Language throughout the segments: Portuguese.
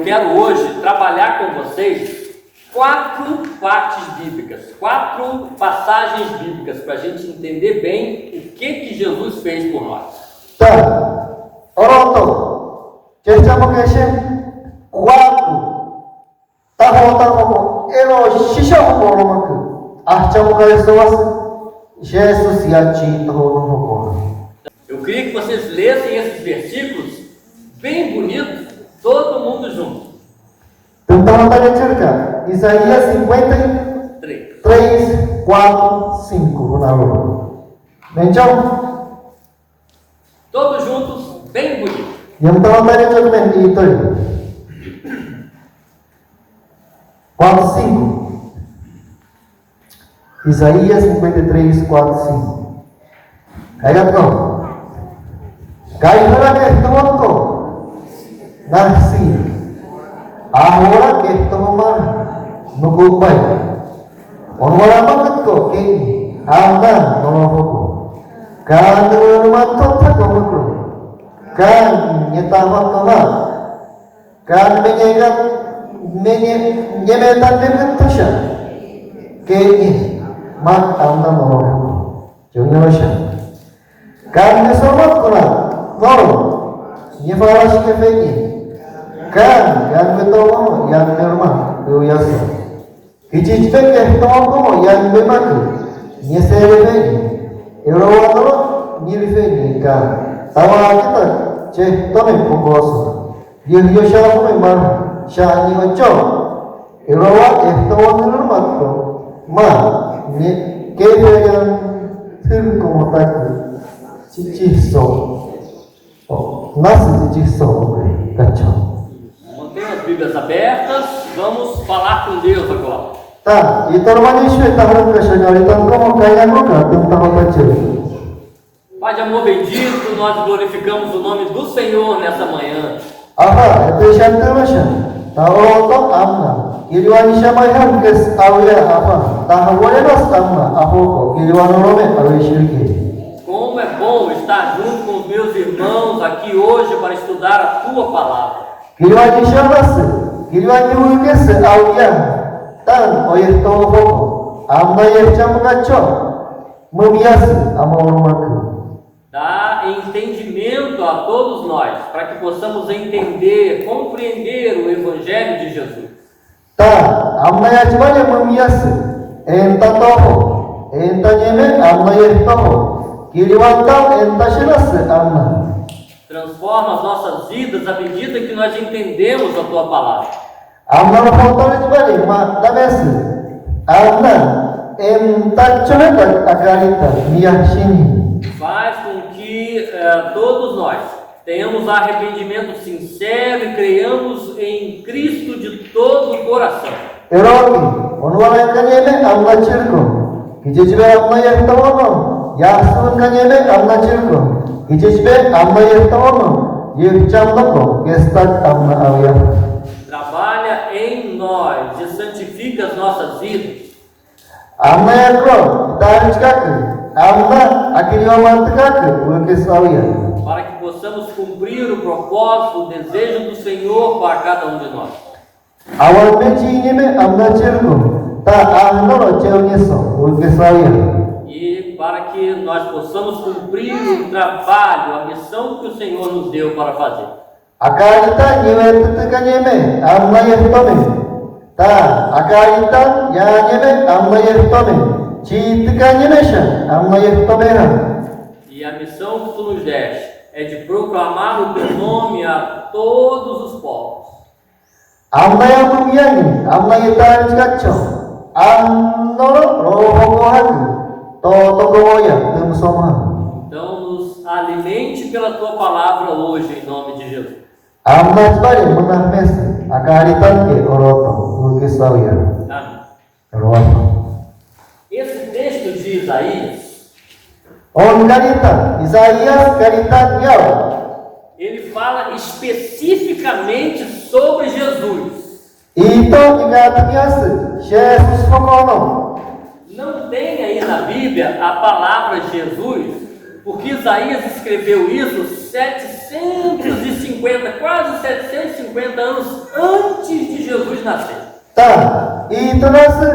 quero hoje trabalhar com vocês 4 partes bíblicas, 4 passagens bíblicas, para a gente entender bem o que Jesus fez por nós. Tá, oroto, estamos queixando 4. Tahu elo shisha bolomak, achamos que Jesus yachi tahu. Eu queria que vocês lessem esses versículos bem bonitos, todo mundo junto. Então, está cerca, Isaías 53, 4, 5. Então, todos juntos, bem bonitos. Yang tahu tadi cerita itu 4, 5. Isaías 53, 4, 5. Ayat kau. Kailah ke tuanku, nasi. Ahora que toma nukupai. Orang makan ko kini, anda noloko. Kan rumah tak noloko. Kan nyetamak kama. Kan menyemetan dengan tusha. Kini mak anda noloko. Jangan macam. Kan nesomak kona, nolo. Nyefalas kefeni. Kan yang betul yang normal biasa. Kijijbe ke tomo yang memang nyesere Eroado nyilifeni kan. Tawa kita ceh tome punggoso. Yo shawo memang shani macho. Eroa normal ko ma ne kebe yang terko tak cici so. Nasi cici so kacau. Mantenha as Bíblias abertas, vamos falar com Deus agora. Tá, e normalmente está falando para chegar, então como cai agora, então tá rolando. Pai de amor bendito, nós glorificamos o nome do Senhor nessa manhã. Aha, itu syaitan macam. Tahu tak amna. Kiriwan siapa yang kes awalnya apa? Tahu boleh nas amna. Apa kok? Kiriwan orang awal syirki. Como é bom estar junto com os meus irmãos aqui hoje para estudar a Tua Palavra. Kiriwan siapa sih? Kiriwan yang kes awalnya. Tan oyeh tahu apa? Amna yang macam kacau. Membiasa amal rumahku. Dá entendimento a todos nós, para que possamos entender, compreender o Evangelho de Jesus. Tá, amna yang cuma yang membiasa. Enta tahu, enta nyeme amna yang tahu. Kiriwan tahu, enta jelas amna. Transforma as nossas vidas à medida que nós entendemos a Tua Palavra. Amna foto itu balik, mak tabes. Amna enta cuma tak agarita miyah sini. Faz com que todos nós tenhamos arrependimento sincero e creiamos em Cristo de todo o coração. Eroki, onwala yang kanyeme amna cirko. Kijijbe amna yang tawono. Yasun kanyeme amna cirko. Kijijbe amna yang tawono. Yircam loko, gestat amna awiyah. Trabalha em nós e santifica as nossas vidas. Amna yang kro, tarik kaki. Amna akhirnya mantekak, ulkis awiyah. Para que possamos cumprir o propósito, o desejo do Senhor para cada um de nós. Awal peci ini me amna cirko. Ta amna cewnya so, ulkis awiyah. E para que nós possamos cumprir o trabalho, a missão que o Senhor nos deu para fazer. Akarita nyewet tekanyeme amna yehtome. Ta akarita ya nyeme amna yehtome. Citekanyeme sha amna yehtome ha. E a missão que tu nos deste é de proclamar o teu nome a todos os povos. Amna yang mumiyani, amna yetan cikacho. Amno rohokohaku. Totokoya temsoma. Então nos alimente pela tua palavra hoje em nome de Jesus. Amna bari menahmes akaritan ke oroto ulkisawya. Amém. Oroto. Esse texto de Isaías, On karita, Isaías karita yau. ele fala especificamente sobre Jesus. Ito ingat Jesus fokono. Não tem aí na Bíblia a palavra Jesus, porque Isaías escreveu isso 750, quase 750 anos nascer. Ta itu nasi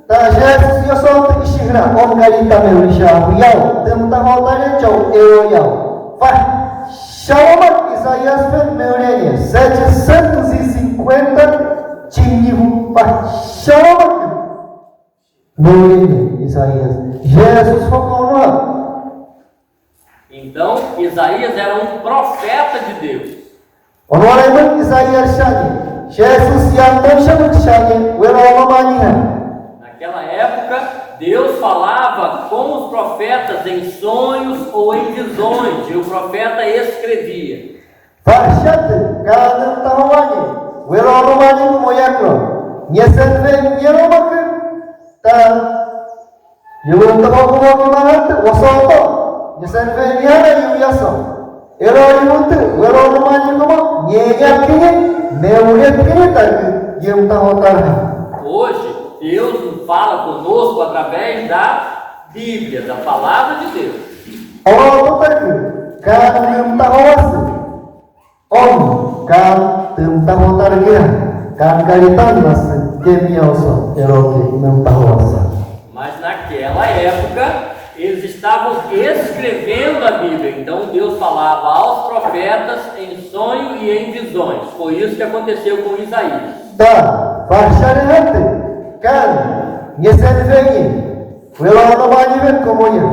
ta Jesus yosot ishira om galita merisha yau tentang hotanya jauh yau. Fah, Shauma Isaías fez meurenia 750 tinham fah Shauma meurenia Isaías. Jesus focou lá. Então, Isaías era um profeta de Deus. Orang Isaías shani Jesus yang tahu shani welomaniha. Naquela época, Deus falava com os profetas em sonhos ou em visões, e o profeta escrevia. Farshat kanam tahwani welomani moyakro. Nyesenve nyeromak ta yulun tahu mahat wasoto. Nyesenve nyara yuyaso. Ero yutu welomani como nyeyakini meulekini tak yem tahu tarha. Hoje, Deus fala conosco através da Bíblia, da palavra de Deus. Allah tak kan tawas om kan tahu targia kan kaitan nas kemiauso eroke tawas. Mas naquela época, eles estavam escrevendo a Bíblia. Então Deus falava aos profetas em sonho e em visões. Foi isso que aconteceu com Isaías. Ta farshat kan nyesenve welomani ven komoya.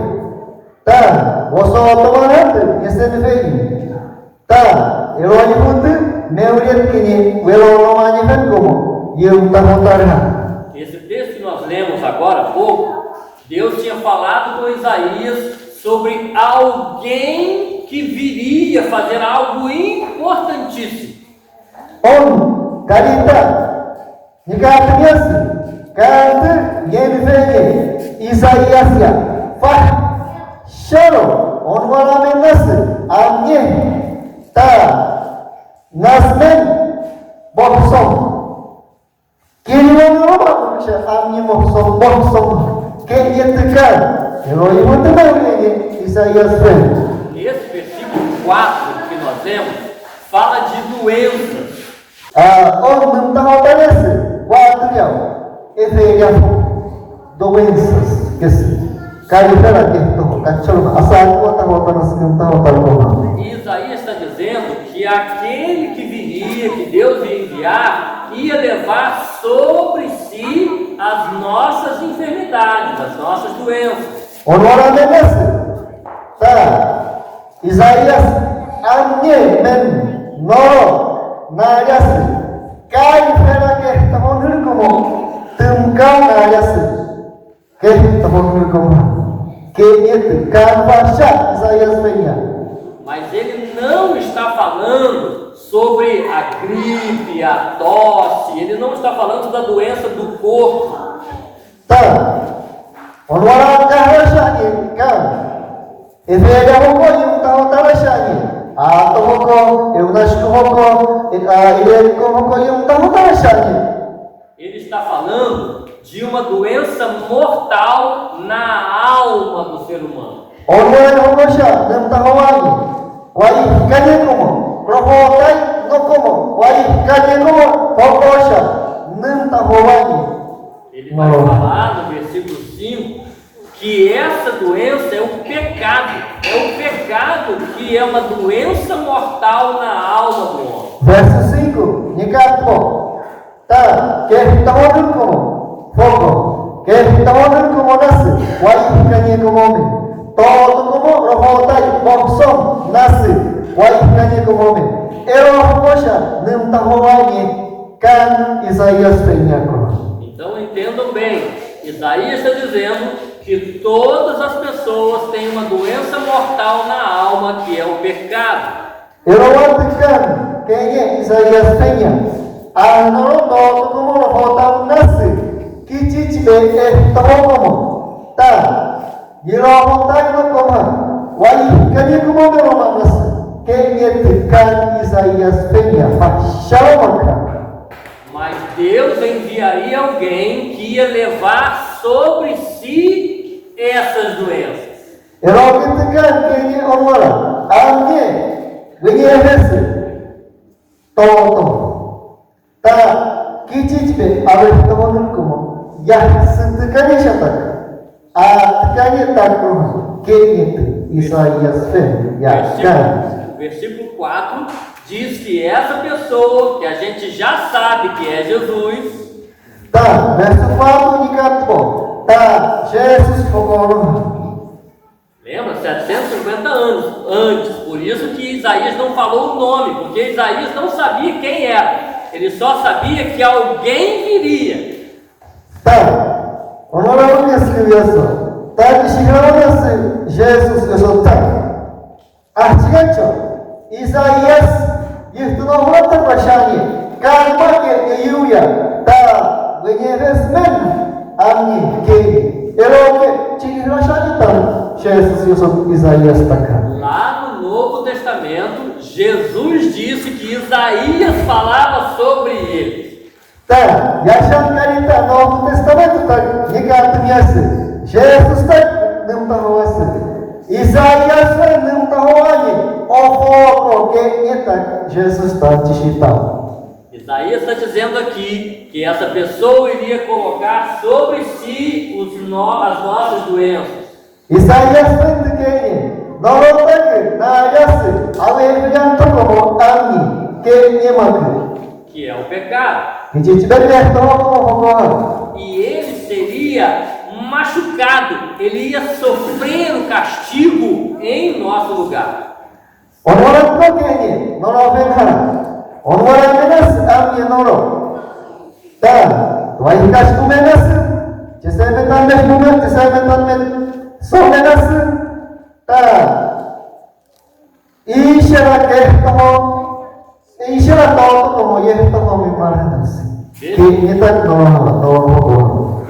Ta wasotomanat nyesenve ta eroyutu meulekini welomani ven como yem tahu tarha. Esse texto que nós lemos agora há pouco, Deus tinha falado com Isaías sobre alguém que viria fazer algo importantíssimo. On kalita nikatnyas kante yenvege Isaías ya fah sharo on wala menas amye ta nasmen bohsom kiriwan roba sha amye bohsom Kenyetikan, Elohim muito bem, Isaías fez. Esse versículo 4 que nós lemos fala de doenças. Não está aparece, quatro efeitos, doenças, que se califera que tu, cachorro, asal tu está aparece que não está aparece. E Isaías está dizendo que aquele que viria, que Deus ia enviar, ia levar sobre si as nossas enfermidades, as nossas doenças. Orang menese, ta Isaías anye men no nayas kai fera que tahun como temkau nayas que tahun como que itu kan bahasa Isaías punya. Mas ele não está falando sobre a gripe, a tosse, ele não está falando da doença do corpo. Ta orang kahasani kan efeja hoko yung tahu tarasani atau hoko eu nasco hoko ele hoko yung tahu tarasani. Ele está falando de uma doença mortal na alma do ser humano. Orang hoko siya nem tahu lagi. Wai kanye como rohotai no como wai kanye como hoko siya nem tahu lagi. Ele vai falar no versículo 5 que essa doença é o pecado. É o pecado que é uma doença mortal na alma do homem. Verso 5, Nicato, ta, que tahun como, foco, que tahun como nasce, wai kanye como homem, todo como rohotai, boxom, nasce, wai kanye como homem, ero mocha, nem tahu lagi, kan Isaías penyaku. Então entendam bem, Isaías está dizendo que todas as pessoas têm uma doença mortal na alma, que é o pecado. Erawatikan kayaknya Isaías penyak, ano todo como rohotai nasce, kici cibe tahu como, ta, rohotai no como, wai kanye como beroma nasce, kayaknya kan Isaías penyak, shalomaka. Mas Deus enviaria alguém que ia levar sobre si essas doenças. Erawatikan kayaknya orang, ane, begini todo, ta, 기지집에 아벨 떠오는 거모 야스득하니 샤딱 득하니 딱고 게이트 Isaías fé Versículo 4 diz que essa pessoa que a gente já sabe que é Jesus, tá, verso 4 니가토 tá, Jesus fogoro lembra, 750 anos antes, por isso que Isaías não falou o nome, porque Isaías não sabia quem era, ele só sabia que alguém viria. tá, 오늘은 escreveu tá, que chegou Jesus eu tá, Isaías isso não volta para Shani, calma que Yuya tá, venhevesmen amni que eloque chegou Shani tá, Jesus eu Isaías tá cá. Lá no Novo Testamento, Jesus disse que Isaías falava sobre ele. Tá, Yashan Karita, Novo Testamento tá, Nigatunias, Jesus tá, não tá roça. Isaías não tá roane, o foco que eta Jesus está digitando. Isaías está dizendo aqui que essa pessoa iria colocar sobre si as nossas doenças. Isaías vem que não tem na yas, aleluia como ami que é o pecado. E ele seria machucado, ele ia sofrer o castigo em nosso lugar.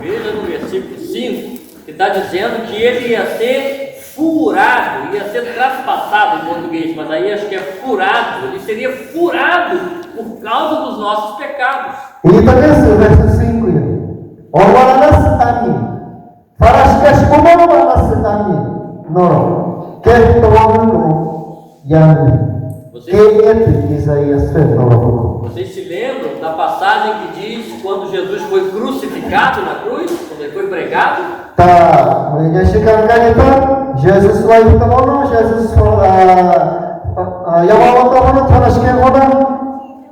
Veja no versículo 5, que está dizendo que ele ia ser furado, ia ser traspassado em português, mas aí acho que é furado, ele seria furado por causa dos nossos pecados. E também o verso 5, Orwalanas ami, faraskas kumorwanas ami, no, que tomando yami. Vocês se lembram da passagem que diz quando Jesus foi crucificado na cruz, quando ele foi pregado? Tá, Jesus foi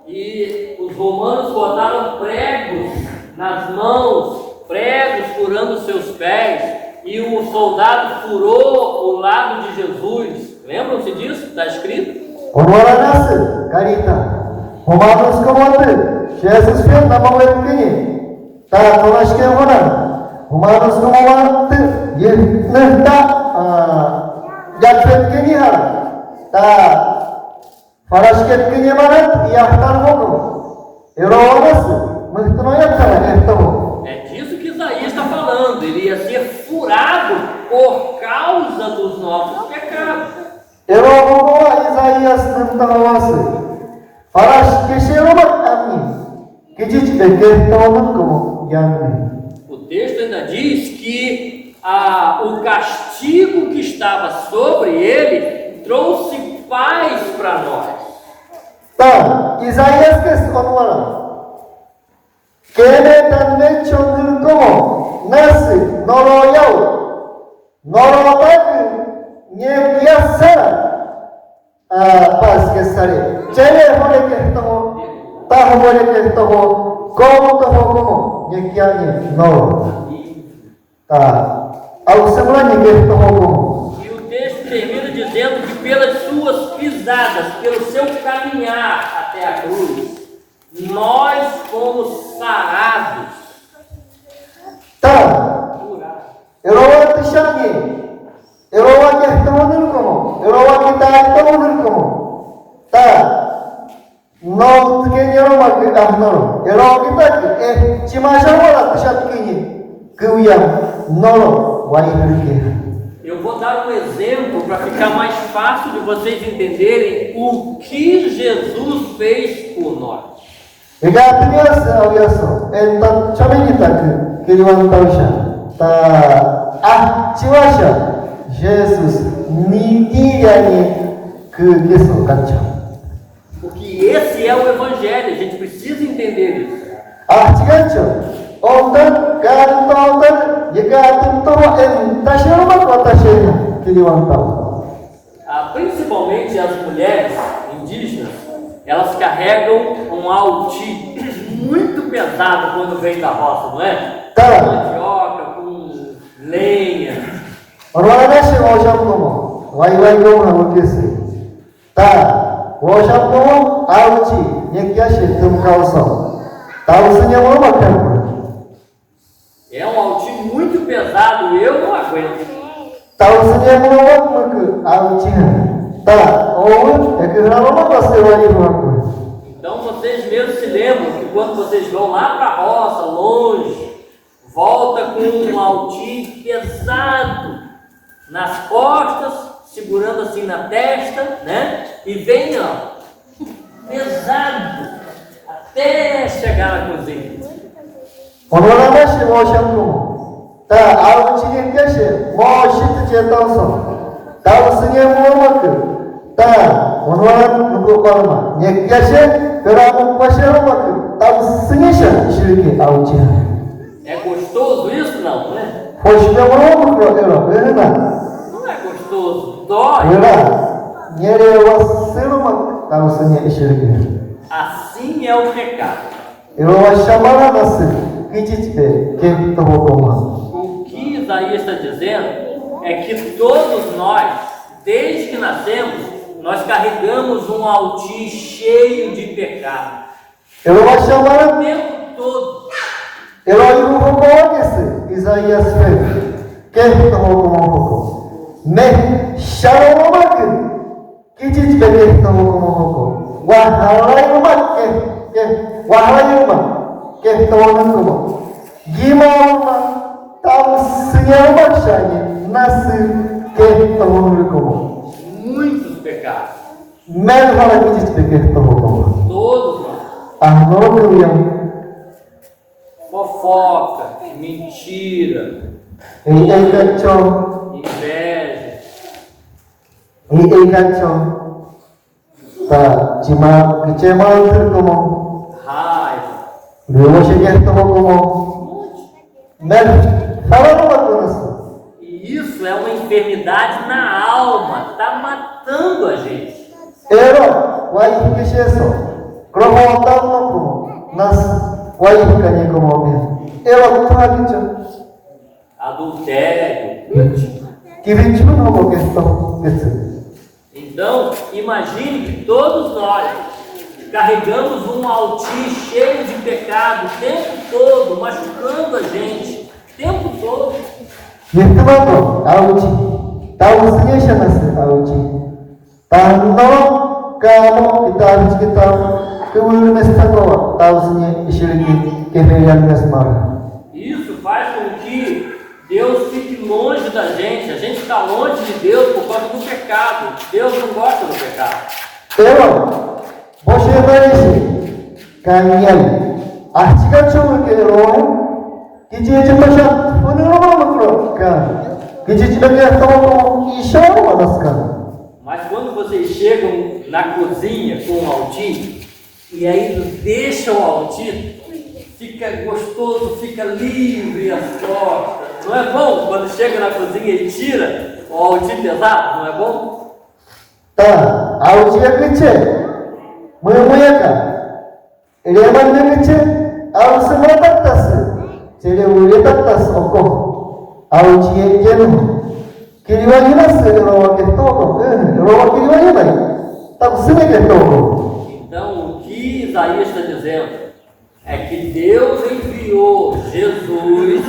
e os romanos botaram pregos nas mãos, pregos furando seus pés, e o soldado furou o lado de Jesus. Lembram-se disso? Está escrito? Orwalanas, Carita, Romanos como Jesus fez na mão dele, tá, nós que Romanos como ele já fez que nem tá, faras que nem marat e artar fogo, mas não é para é disso que Isaías está falando, ele ia ser furado por causa dos nossos pecados. Isaías não está faras que chegou a mim, que diz que como o texto ainda diz que o castigo que estava sobre ele trouxe paz para nós. Tá, Isaías que é que ele também chegou como nasce noroyau nie biasa pas que sare chele hore que to ta hore que to como nie kiane no tá ao semana que to e o texto termina dizendo que pelas suas pisadas, pelo seu caminhar até a cruz, nós fomos sarados. Tá, eu não te chamei. Eu aqui estou como, eu aqui estou como, tá? Não tem nenhum não. Eu aqui tá, chimasha bola deixa que eu não vai vir. Eu vou dar um exemplo para ficar mais fácil de vocês entenderem o que Jesus fez por nós. Então, chame que ele vai tá, chimasha. Jesus ninguém que sou cancha. Porque esse é o evangelho, a gente precisa entender isso. 아시겠죠? 어떤 가르토들 예가든토와 엔타시로만 와타시는 기리완다. Principalmente as mulheres indígenas, elas carregam um alti muito pesado quando vem da roça, não é? Tá. Mandioca, com lenha. 얼마나씩 오셨고 와이와이고 하고 계세요. 다 오셨고 아우지 얘기하시 등가서 다우스냐고 막하고 É um alti muito pesado, eu não aguento. 다우스냐고 막그 아우지는 다 오은 에그라로만 가세와이고 하고. Então vocês mesmos se lembram que quando vocês vão lá para a roça, longe, volta com um alti pesado nas costas, segurando assim na testa, né? E vem, ó, pesado, até chegar na cozinha. 오늘하나씩 오셨고 다 아우지에 계시 멋있게 제도서 다우스냐 무엇만큼 다 오늘은 누구 말마 얘기하시 그라고 마시로만큼 다우스냐시 실기 아우지야. É gostoso isso, não, né? 보시면 그러더라. 왜나? Não é gostoso, dói. 왜나? 내려왔으로만 다우스냐 실기. Assim é o pecado. 이러와 샤마라나스 기지집에 객도고마. O que Isaías está dizendo é que todos nós, desde que nascemos, nós carregamos um alti cheio de pecado. 이러와 O 샤마라 tempo todo. 이러이고 호고하겠어. 이사이아스 페 객도고마 호고. 매 샤로마그 기지집에 객도고마 호고. 와하라이고마 와하라이고마 객도고마. 기마오마 다우스냐오마 샤니 나스 객도고마. Muitos pecados. 멜하라 기지집에 객도고마. Todos nós. 아노르요 Fofoca, mentira, 에이가초 inveja, 에이가초 다 지마 그제마 들고모 raiva. 묘시게 또고모 멜 하라로만 끊었어. E isso é uma enfermidade na alma, está matando a gente. 에로 와이히게시에서 그러고 땅 놓고 나스 와이히까지 고모면 에로 타겠죠. Adultério. 기빈치면 하고겠어 됐어. Então, imagine que todos nós carregamos um alti cheio de pecado o tempo todo, machucando a gente, o tempo todo. 예트마도 아우지 다우스냐샤나스 아우지 단노 까모 기타르치 기타 그물메스타고 다우스냐 이시르기 게베리안메스마라. Isso faz com que Deus fique longe da gente. A gente está longe de Deus por causa do pecado. Deus não gosta do pecado. 에로 보시나이시 강연 아치가 추울게로 기지에지마샤 푸느로만 그럴까 기지집에 또고 이샤로 와다스까. Mas quando vocês chegam na cozinha com o alti e aí deixam o alti, fica gostoso, fica livre as costas. Não é bom quando chega na cozinha e tira o alti pesado? Não é bom? 다 아우지가 끝에 뭐야가 이래만 끝에 아우스가 땄다스 제레 우리 땄다스 없고 아우지의 게는 기리와이나스 이러와게 또고 이러와 기리와이나이 딱 쓰네게 또고. Então, o que Isaías está dizendo é que Deus enviou Jesus,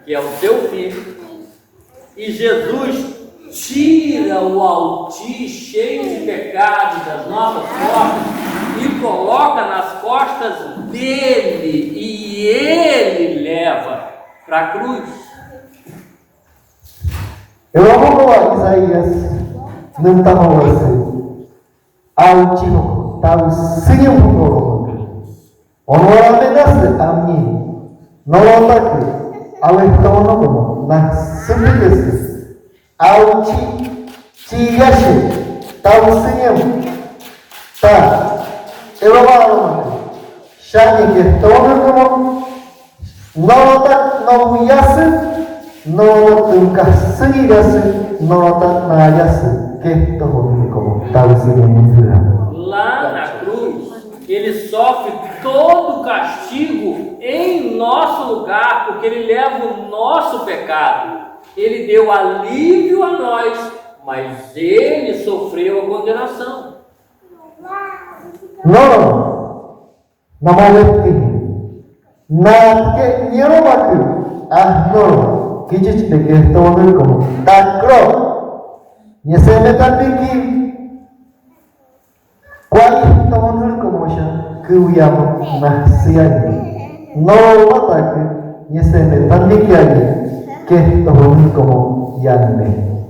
que é o seu filho, e Jesus tira o alti cheio de pecado das nossas costas e coloca nas costas dele, e ele leva para a cruz. 여러분과 이사이아스 능타하고있어요. 아우치고 다우 승용하고 오노라메다스 암니 노로타크 아웨토노고 나 스피데스 아우치 지야시 다우 승용 다 에로바로 Shani que todo como no tak no huyase, no tuncasirase, no tak nayase, que todo como tal se Lá na cruz, ele sofre todo o castigo em nosso lugar, porque ele leva o nosso pecado. Ele deu alívio a nós, mas ele sofreu a condenação. No, namaweti, na que niromaku, no, que gente pegue todo como takro, ni se metan biki. Qual tomando como já que o iamo nascia não mata que esse me tandique aí que tomando como yane.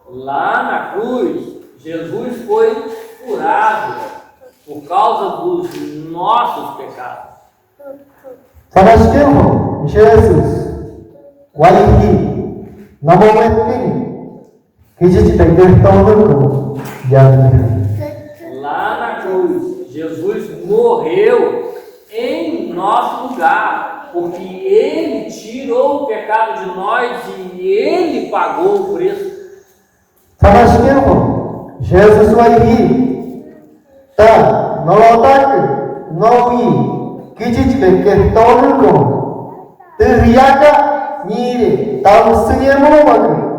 Lá na cruz, Jesus foi furado por causa dos nossos pecados. Sabes Jesus waihi na momento que gente pegue tomando como yane. Lá na cruz, Jesus morreu em nosso lugar, porque Ele tirou o pecado de nós e Ele pagou o preço. Sabes Jesus vai rir, tá? Não ataque, não ir, que te pegue todo com, teriaca, nire, tal cinema magro.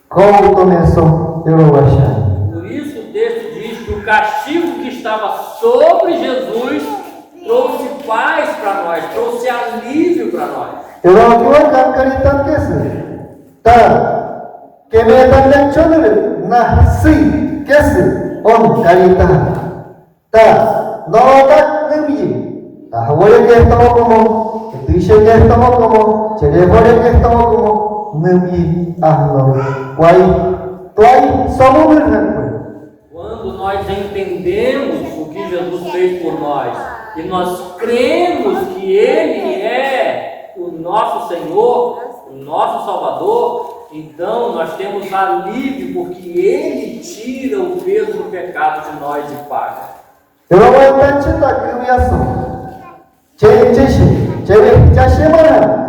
Como começou, eu vou achar. O texto diz que o castigo que estava sobre Jesus trouxe paz para nós, trouxe alívio para nós. Eu não vou acreditar que isso. Tá? Que me dá leite nasci que isso on acreditar. Tá? Não dá nem tá? Olha que estamos como, que diz que estamos como, chega olha que estamos como, nem não. Vai, somos verdade. Quando nós entendemos o que Jesus fez por nós e nós cremos que Ele é o nosso Senhor, o nosso Salvador, então nós temos alívio porque Ele tira o peso do pecado de nós e paga. Eu não vou acreditar que eu ia só. já chama.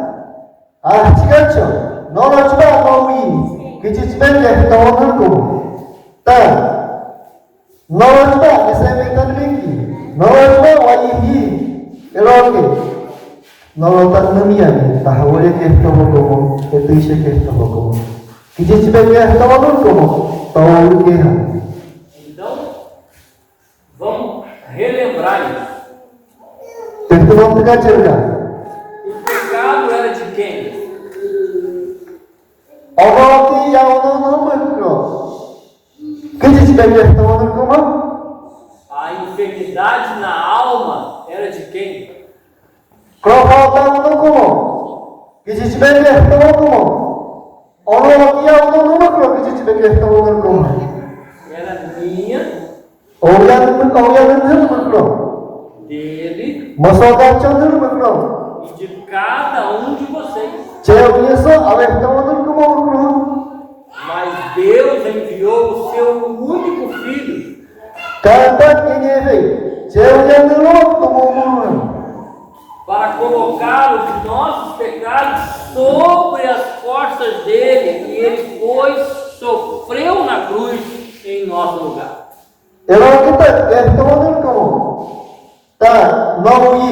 Tigacho, não vai tirar não ir, que te tiver que tá? Não vai esse é mecânico. Não vai ir, não tá na minha, tá? Olha que estou como, que tu isso que estou como. Que te tiver que estou como, tá o que Então, vamos relembrar isso. tem que não ficar cerca. O pecado era de quem? Agora que já não macro. Que te tiver que estou como? A enfermidade na alma era de quem? Falta como? Que te tiver que estou como? Agora que já não macro. Que te tiver que estou como? Era minha, não macro. dele Masalah candor macro. e de cada um de vocês. Cewek isso, awak tahu como? Mas Deus enviou o seu único filho Kata ini ve, cewek como? para colocar os nossos pecados sobre as costas dele, e ele sofreu na cruz em nosso lugar. Kalau kita tahu como? Tak, nawi.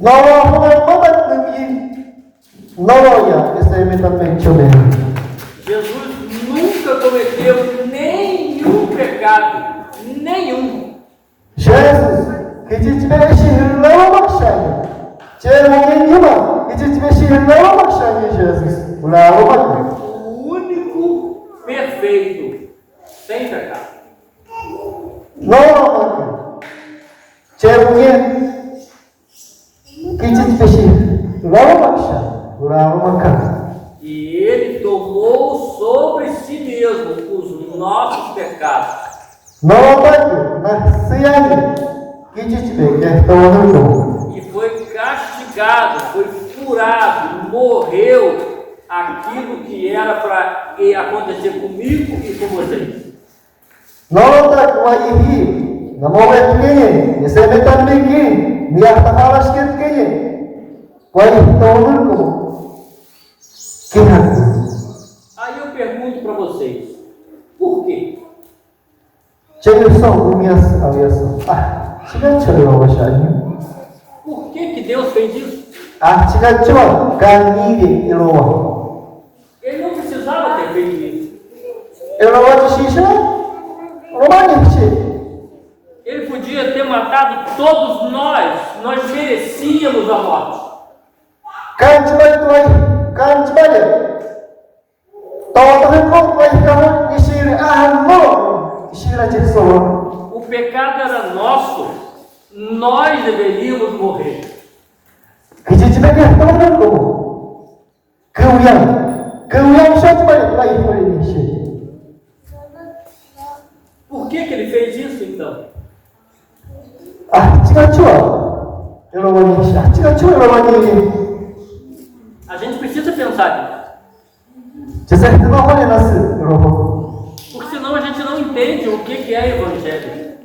Nawa mabat nabi. Nawa ya, esse é metamente o mesmo. Jesus nunca cometeu nenhum pecado, nenhum. Jesus, que te tivesse não baixando. Cewek nenhuma, que te tivesse não baixando Jesus. O único perfeito, sem pecado. Não, cewek que te tivesse não baixando. E ele tomou sobre si mesmo os nossos pecados. Não nascia que te tivesse E foi castigado, foi furado, morreu aquilo que era para acontecer comigo e com vocês. não tá com aí Namo etkinye, nisemetan bigi, niartahalas ketkinye. Qual então como? Que razão? Aí eu pergunto para vocês, por quê? Chegou minhas aviação. Chega chegou baixinho. Por que Deus fez isso? Chega chegou ganhei eloa. Ele não precisava ter feito isso. Eloa de xixi, romani. Ele podia ter matado todos nós merecíamos a morte. Cantibai. Todo vai ficar isir no isira de solo. O pecado era nosso, nós deveríamos morrer. Que gente vai ter todo como? Kau yang só vai lá e isso. Por que ele fez isso então? A gente precisa pensar nisso. Porque senão a gente não entende o que é evangelho.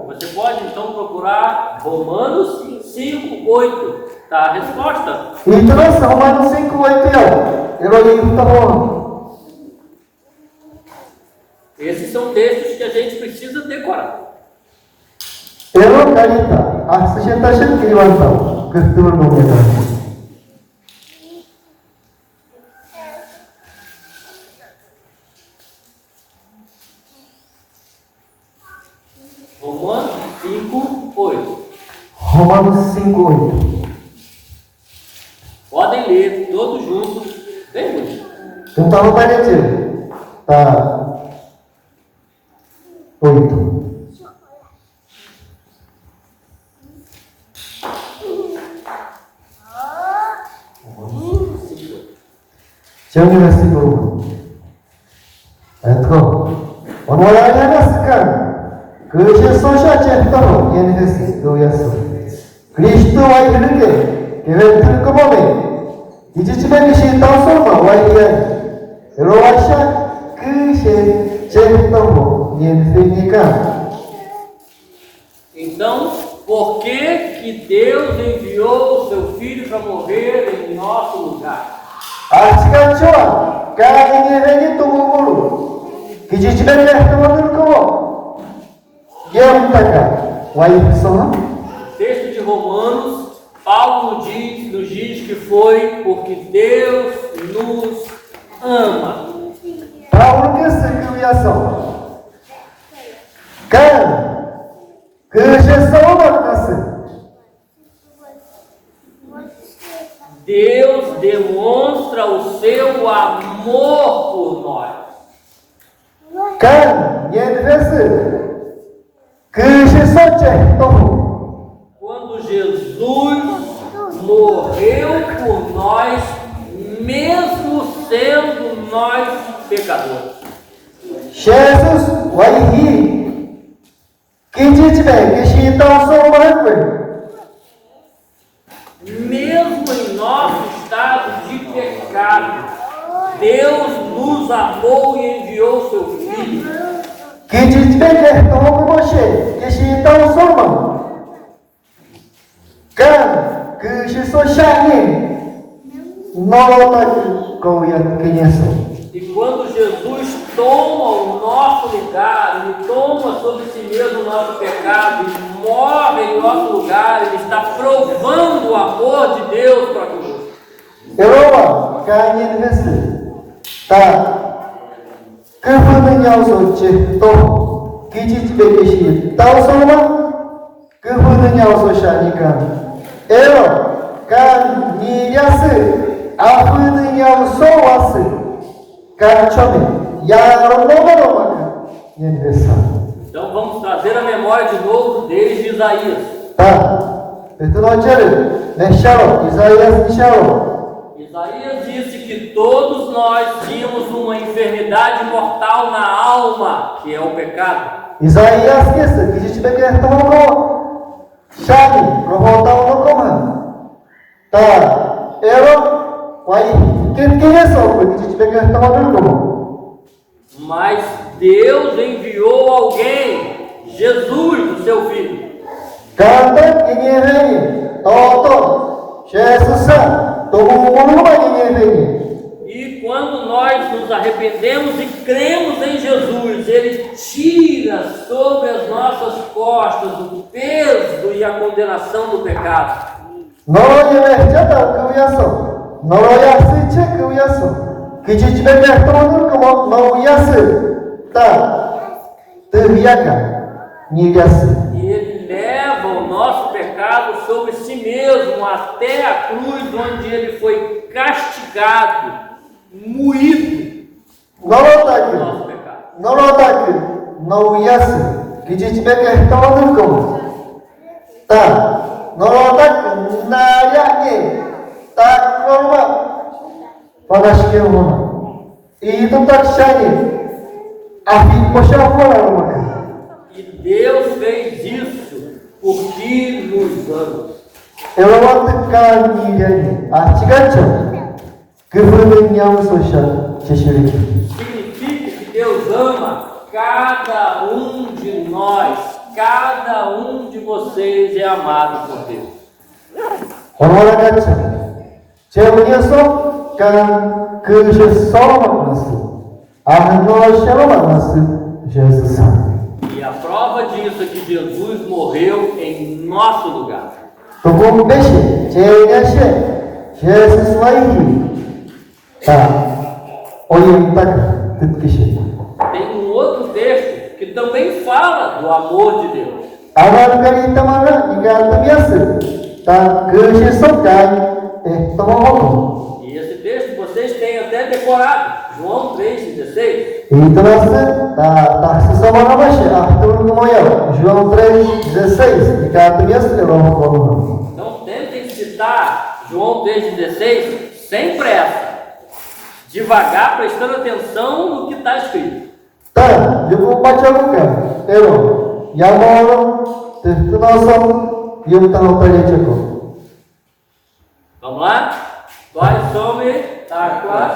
Você pode então procurar Romanos 5:8. Tá a resposta. Esses são textos que a gente precisa decorar. Romanos 5:8. Romanos 5:8. Podem ler todos juntos. Bem bonito. Então vai dizer, tá 8. Jangan versículo. Onwalanya naskan. Keje sosha cetano yang itu yasu. Kristo wai hirge. Kevel terkomome. Dijicime kisi tausoma wai yan. Eloasha keje cetano yang finika. Então, por que Deus enviou o seu filho para morrer em nosso lugar? Sekarang coba, kalian ini tunggu dulu. Kijijibel teman kamu. Yang taka, wai pessoa. Texto de Romanos, Paulo nos diz que foi porque Deus nos ama. Paulo que sekiaso. Kan, kejesawa kasih. Deus demonstra o seu amor por nós. Kan, yang desa. Quando Jesus morreu por nós, mesmo sendo nós pecadores. Jesus vai rir. Que tiver que se então só Mesmo em nosso estado de pecado, Deus nos amou e enviou seu Filho. Que tiver como você que se então só que se só chame não tá com ia conhecer. E quando Jesus toma o nosso lugar, Ele toma sobre si mesmo o nosso pecado e morre em nosso lugar, Ele está provando o amor de Deus para conosco. Eu canyen nesse tá kebenaran soce to kiji begishi tahu semua kebenaran sosialikan kan niasi kebenaran sosial kan chame ya romano yang desa. Então vamos trazer a memória de novo desde Isaías. Tá, itu aja Nesharo, Isaías Nesharo. Isaías disse que todos nós tínhamos uma enfermidade mortal na alma, que é o pecado. Isaías disse que a gente vai querer tomar no chave, para voltar no coma. Tá, vai quem é só que te tiver que estar como? Mas Deus enviou alguém, Jesus, o seu Filho. Cada quem é vem, todo, Jesus, todo mundo vai quem vem. E quando nós nos arrependemos e cremos em Jesus, Ele tira sobre as nossas costas o peso e a condenação do pecado. Não é verdade que eu sou. Não é assim que eu sou. Que te tiver que estar como não ia ser. Tá. Teviaca. Ninguém assim. E Ele leva o nosso pecado sobre si mesmo até a cruz, onde Ele foi castigado, moído Não pelo ataque. nosso pecado. Não ataque. Não ia ser. Que te tiver que estar como. Tá. Não ataque. Naya tá como. Panas que eu E tu tá chane. A fim poxa fora, E Deus fez isso porque nos ama. eu vou tocar ninguém. Artigacho. Que foi minha social. Significa que Deus ama cada um de nós, cada um de vocês é amado por Deus. Olha, 제가 só que Jesus só 만났어. nós só 만났어. Jesus. E a prova disso é que Jesus morreu em nosso lugar. 조금 대신 제가시 Jesus vai tá. Orientar 듣기 싫어. Tem um outro texto que também fala do amor de Deus. 아가리까지 있다마는 이게 안 되겠어. 다 그것이 속간 tomou. E esse texto vocês têm até decorado. João 3,16. Então, tá se somando mais. Arthur como eu. João 3,16. E cada vez que eu vou Então tentem citar João 3,16 sem pressa. Devagar, prestando atenção no que está escrito. Tá, eu vou bater o cara. Eu, Yamoro, Testinoso, e eu estava para Vamos lá? Vai, some, takwa.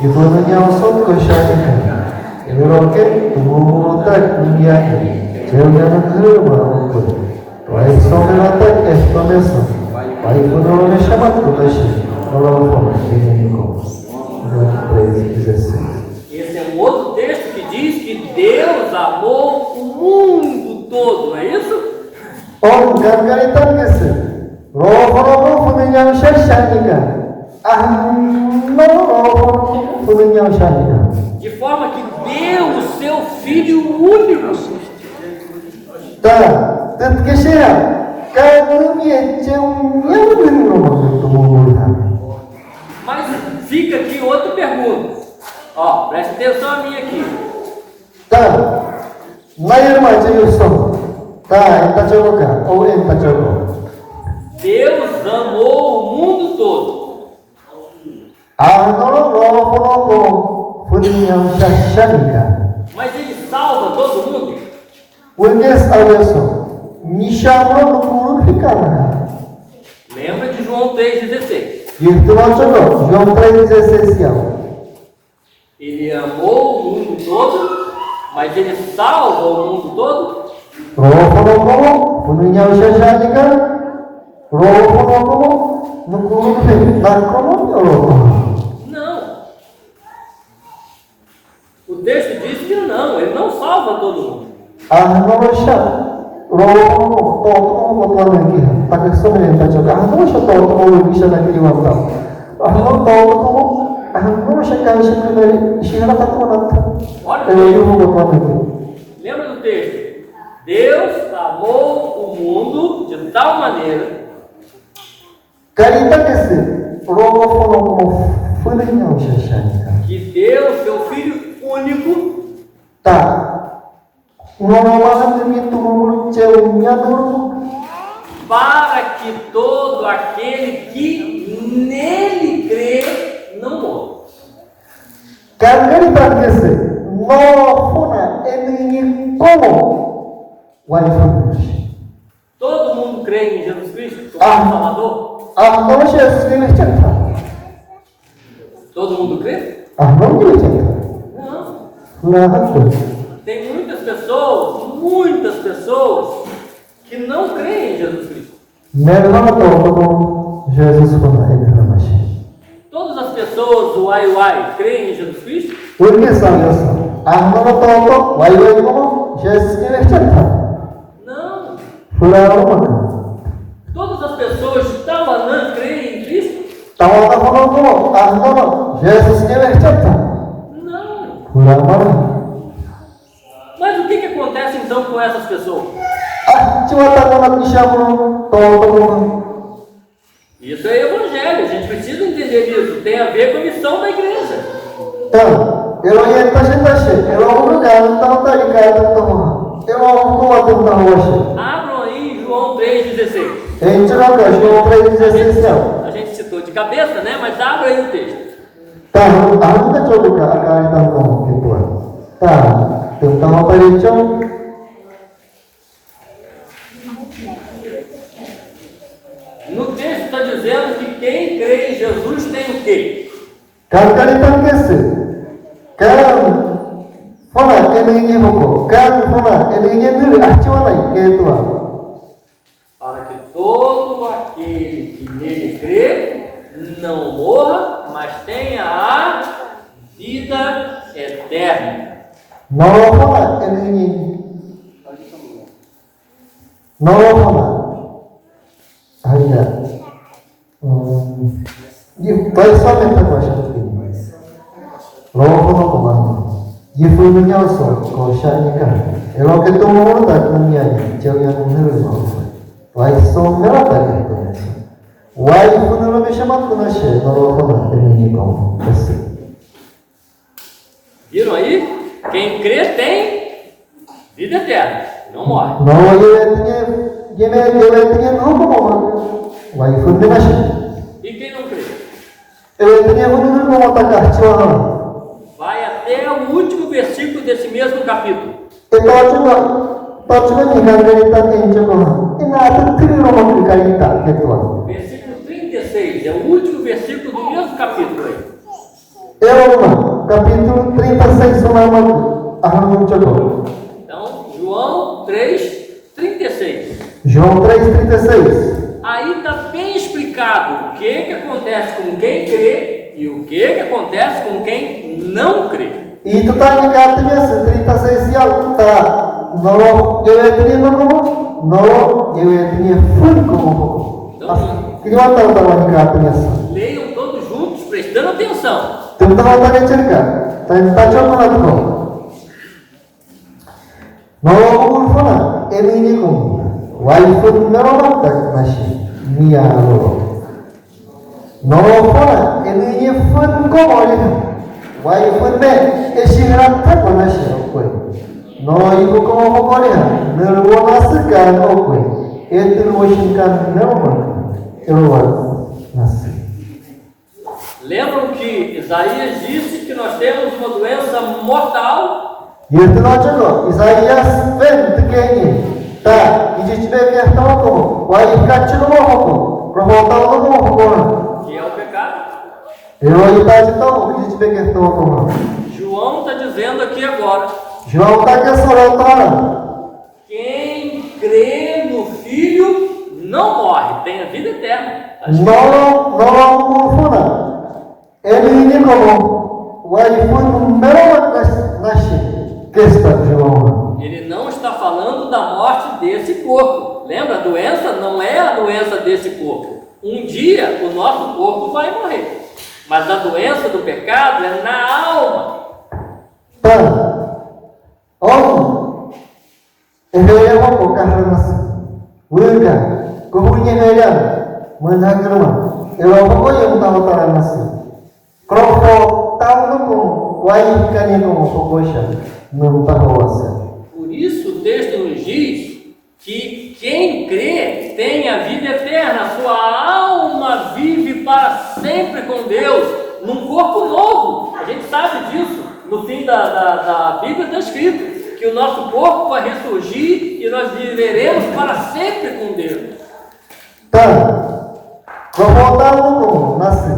이번은 양손 것이니까 이렇게 두무다 이야기 제우냐는 흐름을 얻고 와이 소매라다 에스토메서 와이 분노를 샤마트 것이 너로 되니고 3:16. Esse é um outro texto que diz que Deus amou o mundo todo, não é isso? 간간히 따르겠어. 로호로호 부는 양샤샤니까 아노로호 부는 양샤니까 De forma que deu o seu Filho único. 다 뜻께시야 까르미에 제우냐는 놈을 Mas fica aqui outra pergunta. Ó, presta atenção a minha aqui. 다 나의 맞이였어. 다 엔타 적어가 오 엔타 적어. Deus amou o mundo todo. 아노로호로호 부는 양샤샤니까 Mas Ele salva todo mundo? 원게스 알렸어. 니샤므로 누구를 피까나. Lembra de João 3,16. Isso não chegou. João 3,16. Ele amou o mundo todo, mas Ele salva o mundo todo? 로호로호 부는 양샤샤니까 로호로호 누구를 피까나. Não. O texto diz que não, Ele não salva todo mundo. 아노로샤 로호로호 또 어떤 얘기야. 딱 소리를 가지고 아노로샤 또 어떤 얘기야 나기로 한다. 아노로샤 간식을 시하라 갖고 왔다. Lembra do texto? Deus amou o mundo de tal maneira que deu seu Filho único para que todo aquele que nele crê não morra. Todo mundo crê em Jesus Cristo como Salvador? 아무도 예수님을 찾다. Todo mundo crê? 아무도 찾다. Não. 나하고 Tem muitas pessoas que não creem em Jesus Cristo. 멜로도 예수스보다 애들하마시. Todas as pessoas do Uai creem em Jesus Cristo? 우리게 싸웠어. 아무도 와이와이고 예수님을 찾다. Não. 불안하고 Todas as pessoas de Tawanã creem em Cristo? 따와다 보고 아무도 예수님을 찾다. Não. 불안하고 Mas o que acontece então com essas pessoas? 지왔다고 시작으로 또 Isso é evangelho, a gente precisa entender isso. Tem a ver com a missão da igreja. então 에로에 다시 에로는 나는 따니까 또 에로 고마든다 호시 Abram aí João 3,16. 엔저가 João 3,16 A gente citou de cabeça, né? Mas abra aí o texto. tá 아무도 저기가 아까 했던 거 기뻐 tá tentang apa itu No texto está dizendo que quem crê em Jesus tem o quê? Kali tangkesi kan fona eningnya hoko kan fona eningnya dulu ahciwana ketua Para que todo aquele que nele crê não morra, mas tenha a vida eterna. no fona eningnya no fona aja vai somente a coisa Loho komando. Yifunya so ko shanika. Elo ke tumo ta kunya ni jauya munuru no. Wai so mera ta ke to. Wai funuru me chama kuna she no loho na teni ko. Viram aí? Quem crê tem vida eterna, não morre. No ye no ko wai funuru na she. E quem não crê? Tinha funuru ko ta ka chiwa. Vai até o último versículo desse mesmo capítulo. Versículo 36, é o último versículo do mesmo capítulo aí. Capítulo 36, Então, João 3:36. João 3:36. Aí está bem explicado o que acontece com quem crê e o que acontece com quem não crê. Itu tanya katanya 36 yang tak nolok yewe nolok yewe fun como Kiriwan tahu katanya Leiam todos juntos, prestando atenção. tentang tanya cerita tentang coba aku nolok ulfona ini kum waifun nolok tak masih nialo nolok ini fun como ini Waifun me eshiram tak mana shokoi. No ibu como hokoria, nerwona sekan okoi. Etu washinkan nerwona. Nerwona nasi. Lembram que Isaías disse que nós temos uma doença mortal? Yetu no chego, Isaías ven tekeni. Ta, ijichibe ke toko, waifka chego hoko. Prohota no hoko. Que é o pecado. João está dizendo aqui agora. Quem crê no Filho não morre, tem a vida eterna. Ele não está falando da morte desse corpo. Lembra? A doença não é a doença desse corpo. Um dia o nosso corpo vai morrer. Mas a doença do pecado é na alma. Por isso o texto nos diz que quem crê tem a vida eterna, sua alma vive para sempre com Deus, num corpo novo. A gente sabe disso. No fim da Bíblia está escrito que o nosso corpo vai ressurgir e nós viveremos para sempre com Deus. Rohotan ko nasi.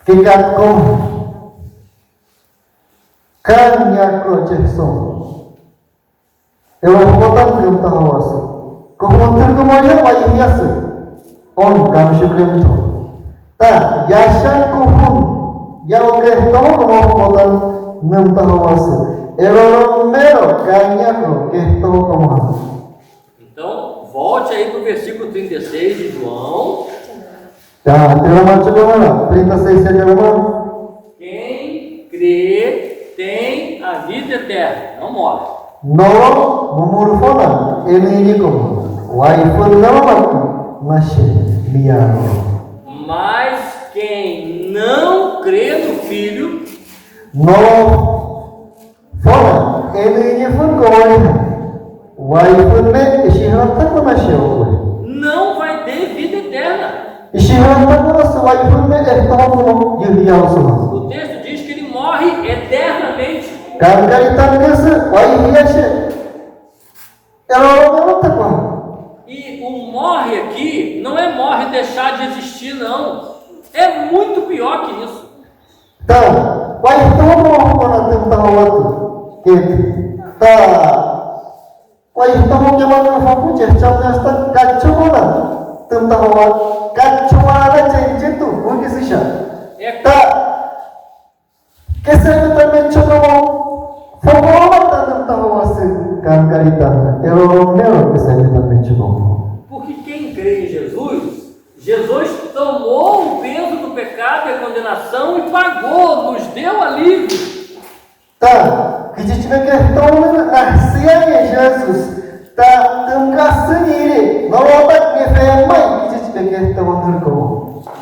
Kikat ko. Kanya ko Jefferson. Eu rohotan kum tahawas. Kohontir ko mo ya wayas. On kam shukrim to. Ta yashan ko hun. Ya o que to ko rohotan kum tahawas. Eu mero kanya ko que to ko. Então, volte aí para o versículo 36 de João. Tá, tem 36 de Quem crê tem a vida eterna, não morre. No, mumurfona, ele como, waifu não nasce, Mas quem não crê no Filho, no, fona, ele como, waifu me, ishihanta ko nasce, não vai ter vida eterna. ishihanta ko nasce, waifu me, como, O texto diz que ele morre eternamente. E o morre aqui não é morre deixar de existir, não. É muito pior que isso. Então, vai tomar uma tentativa que vai tomar uma foto de chama cachorra tentativa cachorra gente tu o que se chama que se também chama porque quem crê em Jesus, Jesus tomou o peso do pecado e a condenação e pagou, nos deu alívio. Tá, que a gente vai querer Jesus, tá,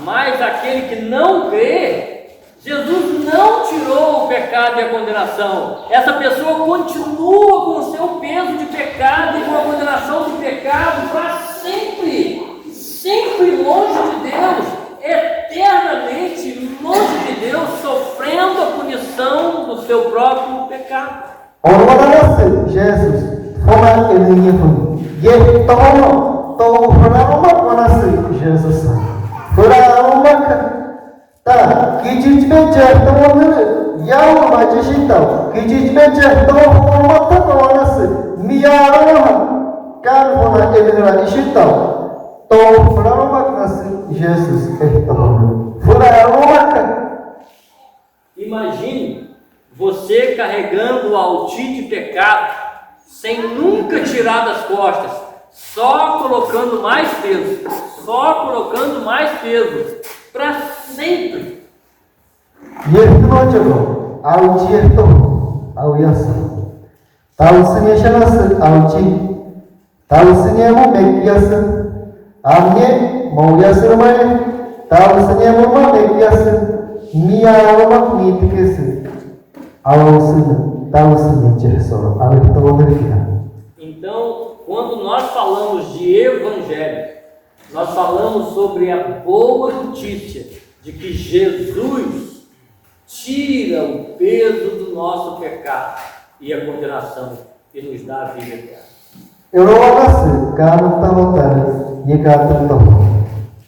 mas aquele que não crê, Jesus não tirou o pecado e a condenação. Essa pessoa continua com o seu peso de pecado e com a condenação de pecado para sempre. Sempre longe de Deus. Eternamente longe de Deus, sofrendo a punição do seu próprio pecado. Jesus, Jesus. Tá, que gente me certo morrer, já o magistral, que gente me certo morrer, tá miara, carona ele magistral, tô fora Jesus Imagine você carregando o alti de pecado, sem nunca tirar das costas, só colocando mais peso, para sempre. Então, quando nós falamos de evangelho, nós falamos sobre a boa notícia de que Jesus tira o peso do nosso pecado e a condenação e nos dá a vida eterna. Eu não vou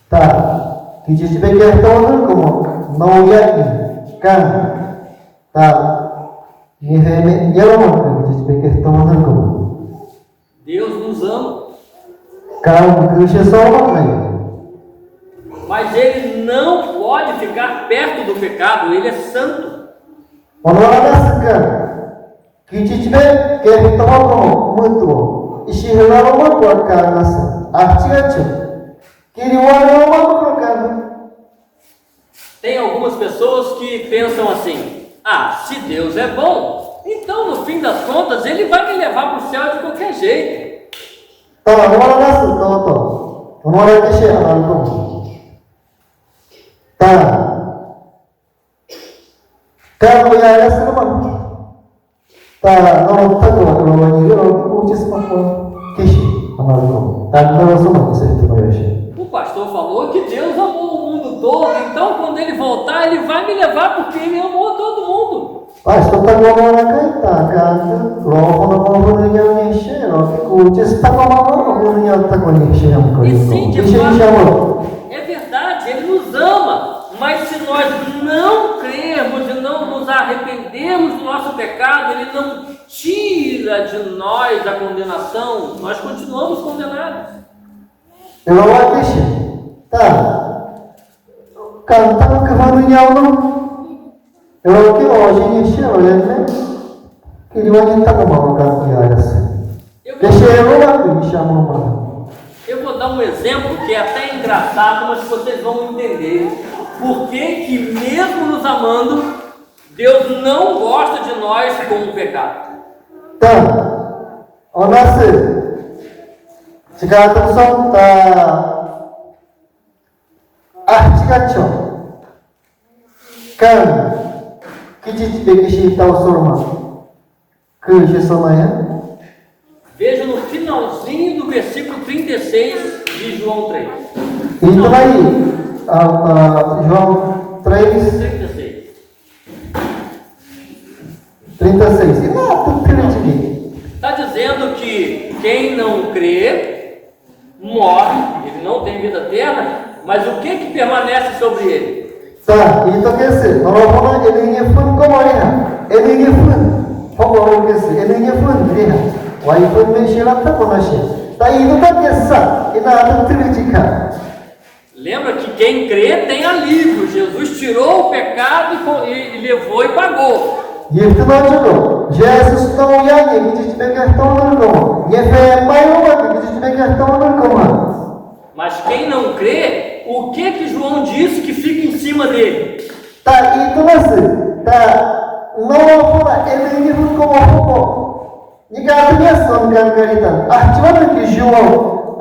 tá, que diz bem que como não ia tá, Deus nos ama. Mas Ele não pode ficar perto do pecado, Ele é santo. Tem algumas pessoas que pensam assim: se Deus é bom, então no fim das contas Ele vai me levar para o céu de qualquer jeito. O pastor falou que Deus amou o mundo todo, então quando Ele voltar, Ele vai me levar porque Ele amou todo mundo. E sim, de fato, Mas se nós não crermos e não nos arrependermos do nosso pecado, Ele não tira de nós a condenação, nós continuamos condenados. 여러분 계시. 다. 간단 그만이냐고. 여러분 어신이 시험을 기리만이 타고 먹을까 이해했어요. Eu vou dar um exemplo que é até engraçado, mas vocês vão entender por que mesmo nos amando, Deus não gosta de nós com o pecado. Então, o nosso jika terusong artigacho kan kiji begishi tau sorma que gesomaya. Veja no finalzinho do versículo 36 de João 3. Itu aí, João 3, 36. Está dizendo que quem não crê morre, ele não tem vida eterna, mas o que permanece sobre ele? Tá, então quer dizer, normalmente ele ia fun como ele ia fun, como ele ia fun, 와이프 메시라타 보나시. 다 이거가 됐어. 이나도 틀리지까. Lembra que quem crê tem alívio. Jesus tirou o pecado e levou e pagou. Isso não jogou. Jesus não ia nem que te pegar tão como. E é mais uma que te pegar tão como. Mas quem não crê, o que João disse que fica em cima dele? Tá, itu masih. Tá, não fora ele ia como Jika artinya sonkan karitan, cuma que João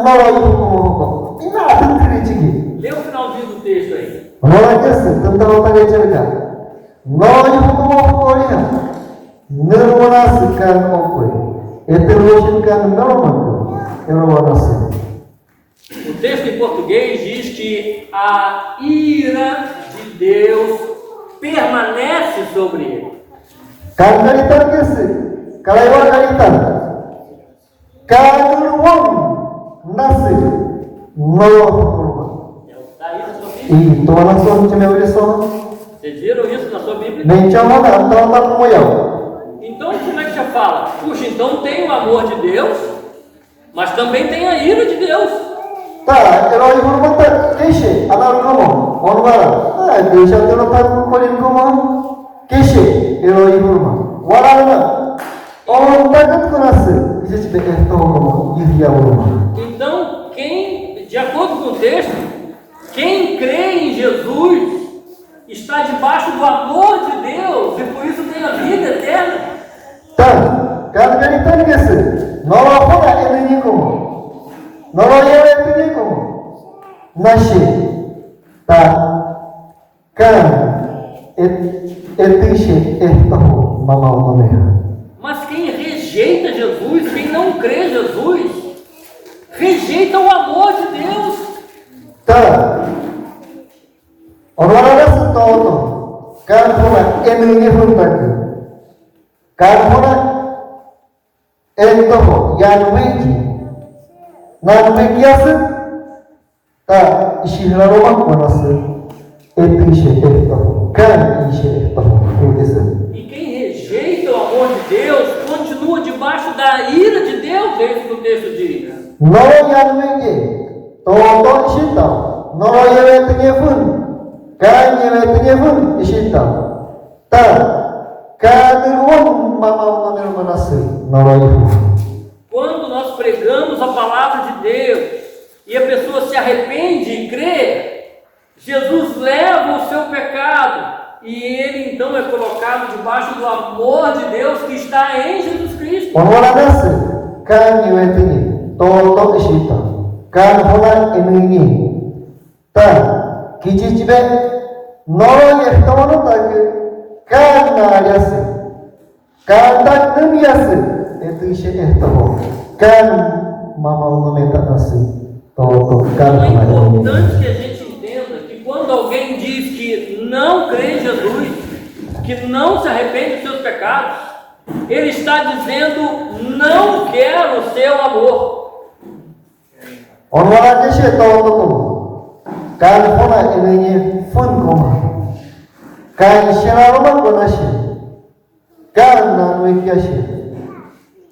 noloi como ini ada kritik. Lê o finalzinho do texto aí. Noloi assim, tentang pakai cerita. Noloi como dia, nermonasikan okoi, eteroshinkan normal, eromonasi. O texto em português diz que a ira de Deus permanece sobre ele. Kan karitan kesi. Kalaiwa kalitan, kaluang nasi, no. E tu anak sah macam mana sah? Vocês viram isso na sua Bíblia? Nem chamada, antara como eu. Então como é que você fala? Puxa, então tem o amor de Deus, mas também tem a ira de Deus. Tá, herói hormata, queixe, anak como, orang deixa tu lepas kolin como, queixe, herói hormat, warna. Então, de acordo com o texto, quem crê em Jesus está debaixo do amor de Deus e por isso tem a vida eterna. Tá, cara, então que se, não há ele como, não há ele como, nasce, tá, cara, etiche, mamão não. Mas quem rejeita Jesus, quem não crê em Jesus, rejeita o amor de Deus. Tá. Orang-orang setuju. Kan pula ini hundak. Kan pula itu yang wiji. Nan wijias. Tá. Ishihara rumah manas. Itu itu. Kan itu. E quem rejeita o amor de Deus continua debaixo da ira de Deus, é isso que o texto diz. Não yanmenge, todo ishita, não yevetinye fun, kan yevetinye fun ishita, tá, kadirun mama unamir manasi, não yevu. Quando nós pregamos a palavra de Deus e a pessoa se arrepende e crê, Jesus leva o seu pecado. E ele então é colocado debaixo do amor de Deus que está em Jesus Cristo. Orang-orang kan yevetinye, todo ishita, kan hola emini, tá, kijibe, não yeftono tak, kan nariase, kan tak namiase, itu ishe eftono, kan mama unameta nasi, todo kan é importante que a gente entenda que quando alguém diz que não crê em Jesus, que não se arrepende dos seus pecados, ele está dizendo: não quero o seu amor. Orang-orang que chegam no Kan pona ini fun koma. Kan shenaroma konashi. Kan nanwekiashi.